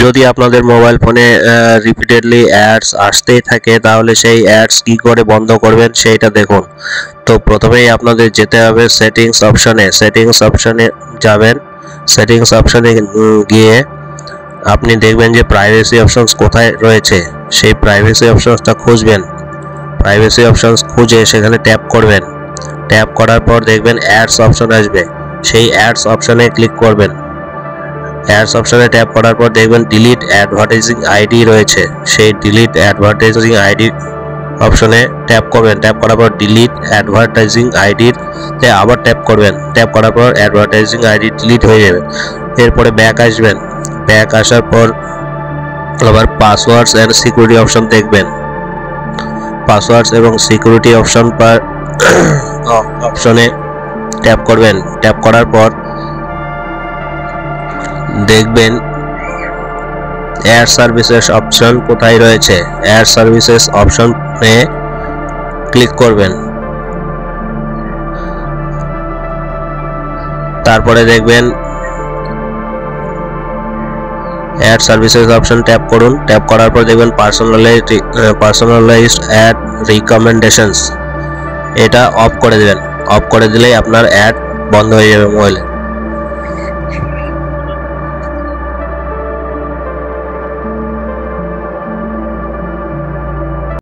যদি আপনাদের মোবাইল ফোনে রিপিটেডলি অ্যাডস আসতেই থাকে তাহলে সেই অ্যাডস কি করে বন্ধ করবেন সেইটা দেখুন। তো প্রথমেই আপনাদের যেতে হবে সেটিংস অপশনে যাবেন। সেটিংস অপশনে গিয়ে আপনি দেখবেন যে প্রাইভেসি অপশনস কোথায় রয়েছে, সেই প্রাইভেসি অপশনসটা খুঁজবেন। প্রাইভেসি অপশনস খুঁজে সেখানে ট্যাপ করবেন। ট্যাপ করার পর দেখবেন অ্যাডস অপশন আসবে, সেই অ্যাডস অপশনে ক্লিক করবেন। অ্যাডস অপশনে ট্যাপ করার পর দেখবেন ডিলিট অ্যাডভার্টাইজিং আইডি রয়েছে, সেই ডিলিট অ্যাডভার্টাইজিং আইডি অপশনে ট্যাপ করবেন। ট্যাপ করার পর ডিলিট অ্যাডভার্টাইজিং আইডিতে আবার ট্যাপ করবেন। ট্যাপ করার পর অ্যাডভার্টাইজিং আইডি ডিলিট হয়ে যাবে। এরপরে ব্যাক আসবেন। ব্যাক আসার পর আবার পাসওয়ার্ডস অ্যান্ড সিকিউরিটি অপশন দেখবেন। পাসওয়ার্ডস এবং সিকিউরিটি অপশনে ট্যাপ করবেন। ট্যাপ করার পর দেখবেন অ্যাড সার্ভিসেস অপশন কোথায় রয়েছে, অ্যাড সার্ভিসেস অপশনে ক্লিক করবেন। তারপরে দেখবেন অ্যাড সার্ভিসেস অপশন ট্যাপ করুন। ট্যাপ করার পর দেখবেন পার্সোনালাইজড অ্যাড রিকমেন্ডেশনস, এটা অফ করে দেবেন। অফ করে দিলেই আপনার অ্যাড বন্ধ হয়ে যাবে মোবাইলে।